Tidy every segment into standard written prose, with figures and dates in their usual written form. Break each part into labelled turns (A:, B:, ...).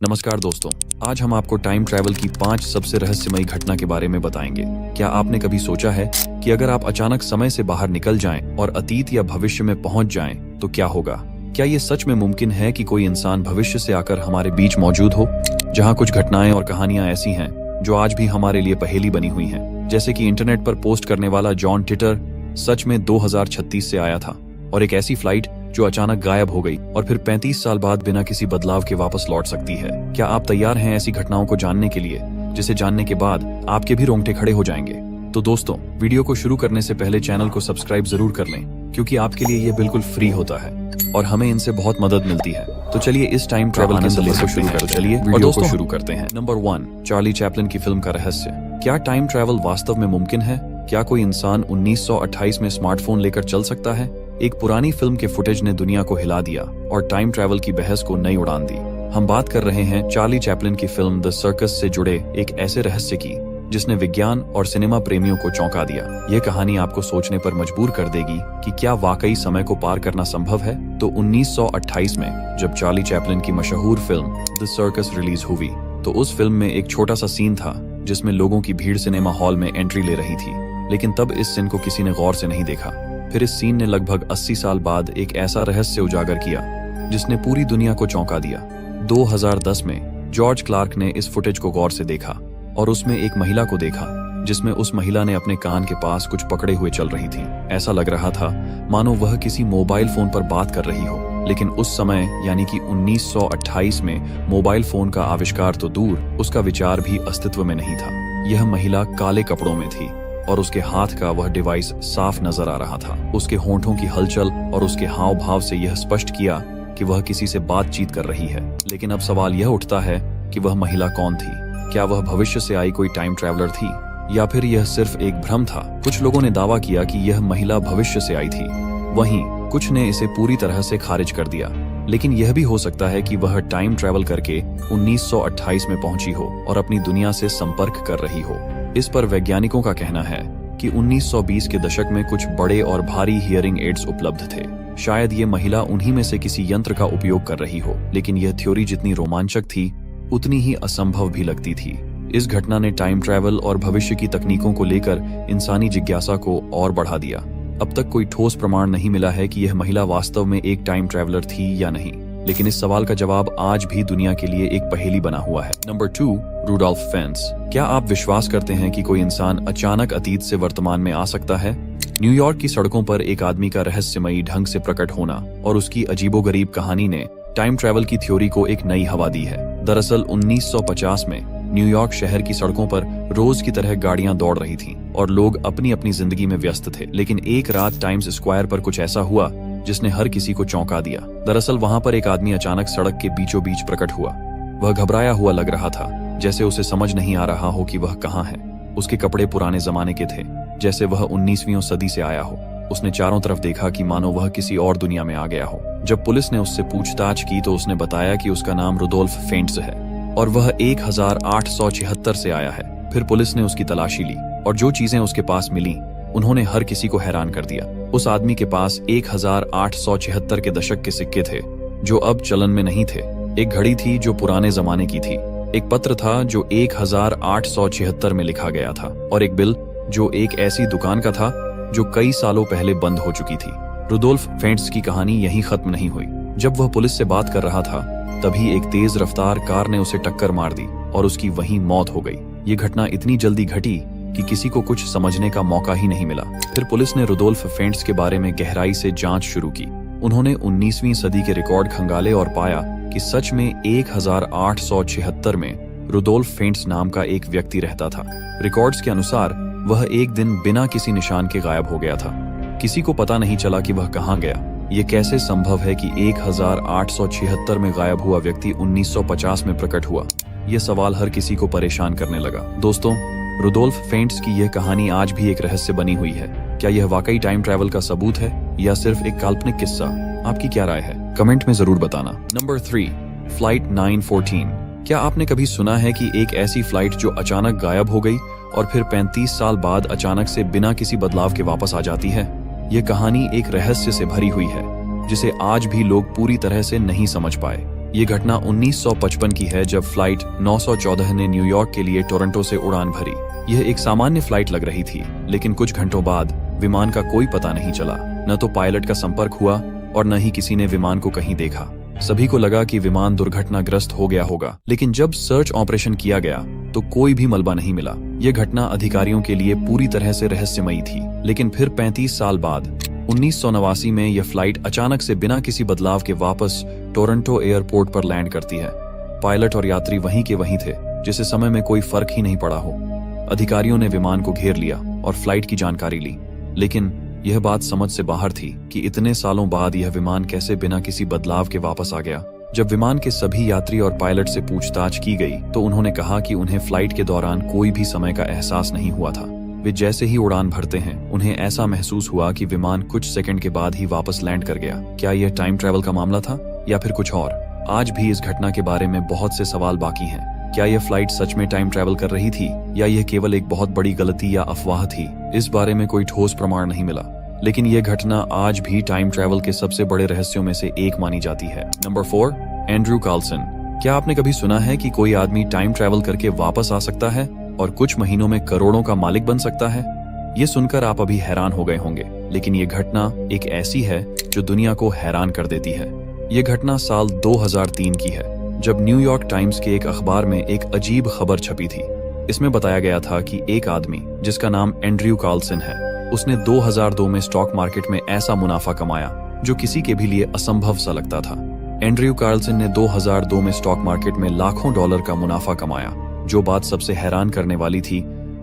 A: नमस्कार दोस्तों, आज हम आपको टाइम ट्रैवल की 5 सबसे रहस्यमयी घटना के बारे में बताएंगे। क्या आपने कभी सोचा है कि अगर आप अचानक समय से बाहर निकल जाएं और अतीत या भविष्य में पहुंच जाएं, तो क्या होगा? क्या ये सच में मुमकिन है कि कोई इंसान भविष्य से आकर हमारे बीच मौजूद हो? जहाँ कुछ घटनाएं और कहानियां ऐसी हैं जो आज भी हमारे लिए पहेली बनी हुई हैं, जैसे कि इंटरनेट पर पोस्ट करने वाला जॉन टिटर सच में 2036 से आया था, और एक ऐसी फ्लाइट जो अचानक गायब हो गई और फिर 35 साल बाद बिना किसी बदलाव के वापस लौट सकती है। क्या आप तैयार हैं ऐसी घटनाओं को जानने के लिए, जिसे जानने के बाद आपके भी रोंगटे खड़े हो जाएंगे? तो दोस्तों, वीडियो को शुरू करने से पहले चैनल को सब्सक्राइब जरूर कर लें, क्योंकि आपके लिए ये बिल्कुल फ्री होता है और हमें इनसे बहुत मदद मिलती है। तो चलिए इस टाइम ट्रैवल के सफर को शुरू करते हैं। नंबर 1, चार्ली चैपलिन की फिल्म का रहस्य। क्या टाइम ट्रैवल वास्तव में मुमकिन है? क्या कोई इंसान 1928 में स्मार्टफोन लेकर चल सकता है? एक पुरानी फिल्म के फुटेज ने दुनिया को हिला दिया और टाइम ट्रैवल की बहस को नई उड़ान दी। हम बात कर रहे हैं चार्ली चैपलिन की फिल्म द सर्कस से जुड़े एक ऐसे रहस्य की जिसने विज्ञान और सिनेमा प्रेमियों को चौंका दिया। ये कहानी आपको सोचने पर मजबूर कर देगी कि क्या वाकई समय को पार करना संभव है? तो 1928 में जब चार्ली चैपलिन की मशहूर फिल्म द सर्कस रिलीज हुई, तो उस फिल्म में एक छोटा सा सीन था जिसमें लोगों की भीड़ सिनेमा हॉल में एंट्री ले रही थी। लेकिन तब इस सीन को किसी ने गौर से नहीं देखा। फिर इस सीन ने लगभग 80 साल बाद एक ऐसा रहस्य उजागर किया जिसने पूरी दुनिया को चौंका दिया। 2010 में जॉर्ज क्लार्क ने इस फुटेज को गौर से देखा और उसमें एक महिला को देखा जिसमें उस महिला ने अपने कान के पास कुछ पकड़े हुए चल रही थी। ऐसा लग रहा था मानो वह किसी मोबाइल फोन पर बात कर रही हो। लेकिन उस समय यानी कि 1928 में मोबाइल फोन का आविष्कार तो दूर, उसका विचार भी अस्तित्व में नहीं था। यह महिला काले कपड़ों में थी और उसके हाथ का वह डिवाइस साफ नजर आ रहा था। उसके होंठों की हलचल और उसके हाव भाव से यह स्पष्ट किया कि वह किसी से बातचीत कर रही है। लेकिन अब सवाल यह उठता है कि वह महिला कौन थी? क्या वह भविष्य से आई कोई टाइम ट्रैवलर थी, या फिर यह सिर्फ एक भ्रम था? कुछ लोगों ने दावा किया कि यह महिला भविष्य से आई थी, वहीं कुछ ने इसे पूरी तरह से खारिज कर दिया। लेकिन यह भी हो सकता है कि वह टाइम ट्रैवल करके 1928 में पहुंची हो और अपनी दुनिया से संपर्क कर रही हो। इस पर वैज्ञानिकों का कहना है कि 1920 के दशक में कुछ बड़े और भारी हियरिंग एड्स उपलब्ध थे। शायद ये महिला उन्हीं में से किसी यंत्र का उपयोग कर रही हो। लेकिन यह थ्योरी जितनी रोमांचक थी, उतनी ही असंभव भी लगती थी। इस घटना ने टाइम ट्रैवल और भविष्य की तकनीकों को लेकर इंसानी जिज्ञासा को और बढ़ा दिया। अब तक कोई ठोस प्रमाण नहीं मिला है कि यह महिला वास्तव में एक टाइम ट्रैवलर थी या नहीं, लेकिन इस सवाल का जवाब आज भी दुनिया के लिए एक पहेली बना हुआ है। Number 2, Rudolph Fentz. क्या आप विश्वास करते हैं कि कोई इंसान अचानक अतीत से वर्तमान में आ सकता है? न्यूयॉर्क की सड़कों पर एक आदमी का रहस्यमयी ढंग से प्रकट होना और उसकी अजीबोगरीब कहानी ने टाइम ट्रैवल की थ्योरी को एक नई हवा दी है। दरअसल 1950 में न्यूयॉर्क शहर की सड़कों पर रोज की तरह गाड़ियां दौड़ रही थीं और लोग अपनी अपनी जिंदगी में व्यस्त थे। लेकिन एक रात टाइम्स स्क्वायर पर कुछ ऐसा हुआ जिसने हर किसी को चौंका दिया। दरअसल वहां पर एक आदमी अचानक सड़क के बीचों बीच प्रकट हुआ। वह घबराया हुआ लग रहा था, जैसे उसे समझ नहीं आ रहा हो कि वह कहाँ है। उसके कपड़े पुराने जमाने के थे, जैसे वह 19वीं सदी से आया हो। उसने चारों तरफ देखा कि मानो वह किसी और दुनिया में आ गया हो। जब पुलिस ने उससे पूछताछ की तो उसने बताया कि उसका नाम रूडोल्फ फेंट्स है और वह 1876 से आया है। फिर पुलिस ने उसकी तलाशी ली और जो चीजें उसके पास मिली उन्होंने हर किसी को हैरान कर दिया। उस आदमी के पास 1876 के दशक के सिक्के थे जो अब चलन में नहीं थे। एक घड़ी थी जो पुराने जमाने की थी। एक पत्र था जो 1876 में लिखा गया था और एक बिल जो एक ऐसी दुकान का था जो कई सालों पहले बंद हो चुकी थी। रूडोल्फ फेंट्स की कहानी यहीं खत्म नहीं हुई। जब वह पुलिस से बात कर रहा था, तभी एक तेज रफ्तार कार ने उसे टक्कर मार दी और उसकी वहीं मौत हो गई। ये घटना इतनी जल्दी घटी कि किसी को कुछ समझने का मौका ही नहीं मिला। फिर पुलिस ने रूडोल्फ फेंट्स के बारे में गहराई से जांच शुरू की। उन्होंने 19वीं सदी के रिकॉर्ड खंगाले और पाया कि सच में 1876 में रूडोल्फ फेंट्स नाम का एक व्यक्ति रहता था। रिकॉर्ड्स के अनुसार वह एक दिन बिना किसी निशान के गायब हो गया था। किसी को पता नहीं चला कि वह कहाँ गया। ये कैसे संभव है कि 1876 में गायब हुआ व्यक्ति 1950 में प्रकट हुआ? ये सवाल हर किसी को परेशान करने लगा। दोस्तों, रूडोल्फ फेंट्स की यह कहानी आज भी एक रहस्य बनी हुई है। क्या यह वाकई टाइम ट्रैवल का सबूत है या सिर्फ एक काल्पनिक किस्सा? आपकी क्या राय है? कमेंट में जरूर बताना। Number 3, flight 914। क्या आपने कभी सुना है कि एक ऐसी फ्लाइट जो अचानक गायब हो गई और फिर 35 साल बाद अचानक से बिना किसी बदलाव के वापस आ जाती है? ये कहानी एक रहस्य से भरी हुई है जिसे आज भी लोग पूरी तरह से नहीं समझ पाए। ये घटना 1955 की है, जब फ्लाइट 914 ने न्यूयॉर्क के लिए टोरंटो से उड़ान भरी। यह एक सामान्य फ्लाइट लग रही थी, लेकिन कुछ घंटों बाद विमान का कोई पता नहीं चला। न तो पायलट का संपर्क हुआ और न ही किसी ने विमान को कहीं देखा। सभी को लगा कि विमान दुर्घटनाग्रस्त हो गया होगा, लेकिन जब सर्च ऑपरेशन किया गया तो कोई भी मलबा नहीं मिला। यह घटना अधिकारियों के लिए पूरी तरह से रहस्यमयी थी। लेकिन फिर 35 साल बाद 1989 में यह फ्लाइट अचानक से बिना किसी बदलाव के वापस टोरंटो एयरपोर्ट पर लैंड करती है। पायलट और यात्री वहीं के वहीं थे, जिसे समय में कोई फर्क ही नहीं पड़ा हो। अधिकारियों ने विमान को घेर लिया और फ्लाइट की जानकारी ली, लेकिन यह बात समझ से बाहर थी कि इतने सालों बाद यह विमान कैसे बिना किसी बदलाव के वापस आ गया। जब विमान के सभी यात्री और पायलट से पूछताछ की गई तो उन्होंने कहा कि उन्हें फ्लाइट के दौरान कोई भी समय का एहसास नहीं हुआ था। वे जैसे ही उड़ान भरते हैं, उन्हें ऐसा महसूस हुआ कि विमान कुछ सेकंड के बाद ही वापस लैंड कर गया। क्या यह टाइम ट्रैवल का मामला था या फिर कुछ और? आज भी इस घटना के बारे में बहुत से सवाल बाकी हैं। क्या यह फ्लाइट सच में टाइम ट्रैवल कर रही थी या यह केवल एक बहुत बड़ी गलती या अफवाह थी? इस बारे में कोई ठोस प्रमाण नहीं मिला, लेकिन यह घटना आज भी टाइम ट्रैवल के सबसे बड़े रहस्यों में से एक मानी जाती है। Number 4, Andrew Carlson. क्या आपने कभी सुना है कि कोई आदमी टाइम ट्रैवल करके वापस आ सकता है और कुछ महीनों में करोड़ों का मालिक बन सकता है? ये सुनकर आप अभी हैरान हो गए होंगे, लेकिन ये घटना एक ऐसी है जो दुनिया को हैरान कर देती है। ये घटना साल 2003 की है, जब न्यूयॉर्क टाइम्स के एक अखबार में एक अजीब खबर छपी थी। इसमें बताया गया था कि एक आदमी जिसका नाम एंड्रयू कार्लसन है, उसने 2002 में स्टॉक मार्केट में ऐसा मुनाफा कमाया जो किसी के भी लिए असंभव सा लगता था। एंड्रयू कार्लसन ने 2002 में स्टॉक मार्केट में लाखों डॉलर का मुनाफा कमाया। जो बात सबसे हैरान करने वाली थी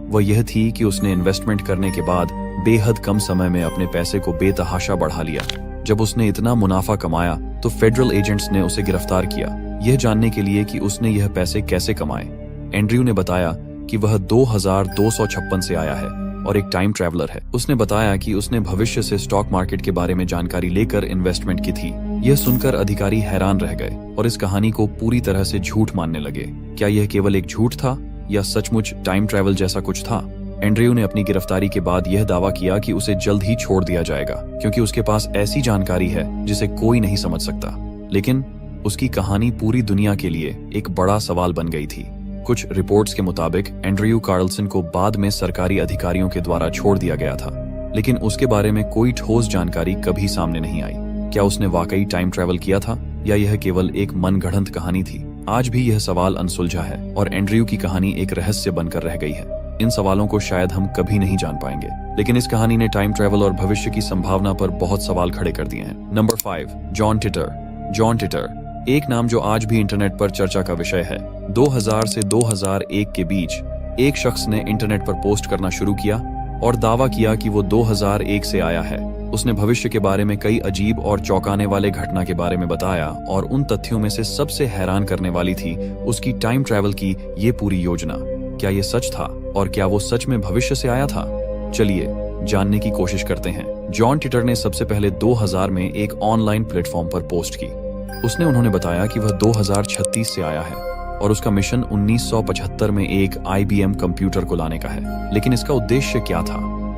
A: वह यह थी कि उसने इन्वेस्टमेंट करने के बाद बेहद कम समय में अपने पैसे को बेतहाशा बढ़ा लिया। जब उसने इतना मुनाफा कमाया तो फेडरल एजेंट्स ने उसे गिरफ्तार किया, यह जानने के लिए कि उसने यह पैसे कैसे कमाए। एंड्रयू ने बताया कि वह 2256 से आया है और एक टाइम ट्रैवलर है। उसने बताया कि उसने भविष्य से स्टॉक मार्केट के बारे में जानकारी लेकर इन्वेस्टमेंट की थी। यह सुनकर अधिकारी हैरान रह गए और इस कहानी को पूरी तरह से झूठ मानने लगे। क्या यह केवल एक झूठ था या सचमुच टाइम ट्रैवल जैसा कुछ था? एंड्रयू ने अपनी गिरफ्तारी के बाद यह दावा किया कि उसे जल्द ही छोड़ दिया जाएगा, क्योंकि उसके पास ऐसी जानकारी है जिसे कोई नहीं समझ सकता। लेकिन उसकी कहानी पूरी दुनिया के लिए एक बड़ा सवाल बन गई थी। कुछ रिपोर्ट्स के मुताबिक एंड्रयू कार्लसन को बाद में सरकारी अधिकारियों के द्वारा छोड़ दिया गया था, लेकिन उसके बारे में कोई ठोस जानकारी कभी सामने नहीं आई। क्या उसने वाकई टाइम ट्रैवल किया था या यह केवल एक मनगढ़ंत कहानी थी? आज भी यह सवाल अनसुलझा है और एंड्रयू की कहानी एक रहस्य बनकर रह गई है। इन सवालों को शायद हम कभी नहीं जान पाएंगे, लेकिन इस कहानी ने टाइम ट्रैवल और भविष्य की संभावना पर बहुत सवाल खड़े कर दिए हैं। Number 5, John titre. John titre एक नाम जो आज भी इंटरनेट पर चर्चा का विषय है। 2000 से 2001 के बीच एक शख्स ने इंटरनेट पर पोस्ट करना शुरू किया और दावा किया कि वो 2001 से आया है। उसने भविष्य के बारे में कई अजीब और चौंकाने वाले घटना के बारे में बताया और उन तथ्यों में से सबसे हैरान करने वाली थी उसकी टाइम ट्रैवल की ये पूरी योजना। क्या ये सच था और क्या वो सच में भविष्य से आया था? चलिए जानने की कोशिश करते हैं। जॉन टिटर ने सबसे पहले 2000 में एक ऑनलाइन प्लेटफॉर्म पर पोस्ट की। उन्होंने बताया कि वह 2036 से आया है और उसका मिशन 1975 में एक IBM कंप्यूटर को लाने का है। लेकिन इसका उद्देश्य क्या था?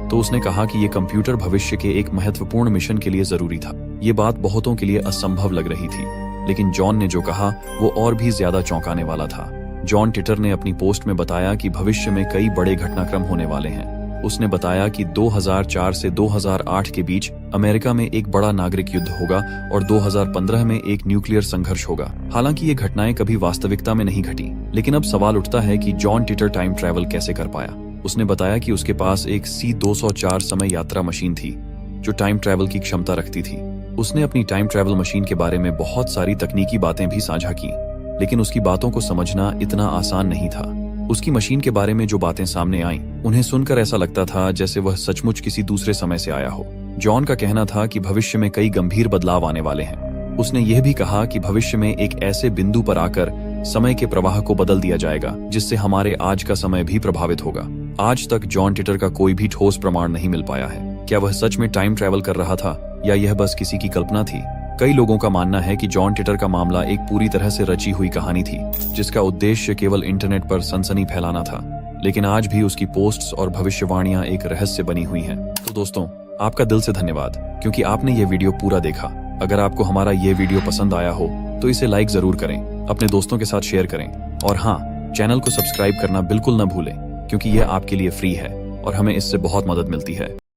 A: तो उसने कहा कि यह कंप्यूटर भविष्य के एक महत्वपूर्ण मिशन के लिए जरूरी था। ये बात बहुतों के लिए असंभव लग रही थी, लेकिन जॉन ने जो कहा वो और भी ज्यादा चौंकाने वाला था। जॉन टिटर ने अपनी पोस्ट में बताया कि भविष्य में कई बड़े घटनाक्रम होने वाले हैं। उसने बताया कि 2004 से 2008 के बीच अमेरिका में एक बड़ा नागरिक युद्ध होगा और 2015 में एक न्यूक्लियर संघर्ष होगा। हालांकि ये घटनाएं कभी वास्तविकता में नहीं घटी, लेकिन अब सवाल उठता है कि जॉन टिटर टाइम ट्रैवल कैसे कर पाया। उसने बताया कि उसके पास एक C204 समय यात्रा मशीन थी जो टाइम ट्रैवल की क्षमता रखती थी। उसने अपनी टाइम ट्रैवल मशीन के बारे में बहुत सारी तकनीकी बातें भी साझा की, लेकिन उसकी बातों को समझना इतना आसान नहीं था। उसकी मशीन के बारे में जो बातें सामने आईं, उन्हें सुनकर ऐसा लगता था जैसे वह सचमुच किसी दूसरे समय से आया हो। जॉन का कहना था कि भविष्य में कई गंभीर बदलाव आने वाले हैं। उसने यह भी कहा कि भविष्य में एक ऐसे बिंदु पर आकर समय के प्रवाह को बदल दिया जाएगा जिससे हमारे आज का समय भी प्रभावित होगा। आज तक जॉन टिटर का कोई भी ठोस प्रमाण नहीं मिल पाया है। क्या वह सच में टाइम ट्रैवल कर रहा था या यह बस किसी की कल्पना थी? कई लोगों का मानना है कि जॉन टिटर का मामला एक पूरी तरह से रची हुई कहानी थी जिसका उद्देश्य केवल इंटरनेट पर सनसनी फैलाना था, लेकिन आज भी उसकी पोस्ट्स और भविष्यवाणियां एक रहस्य बनी हुई हैं। तो दोस्तों, आपका दिल से धन्यवाद क्योंकि आपने ये वीडियो पूरा देखा। अगर आपको हमारा ये वीडियो पसंद आया हो तो इसे लाइक जरूर करें, अपने दोस्तों के साथ शेयर करें और हाँ, चैनल को सब्सक्राइब करना बिल्कुल न भूलें, क्योंकि यह आपके लिए फ्री है और हमें इससे बहुत मदद मिलती है।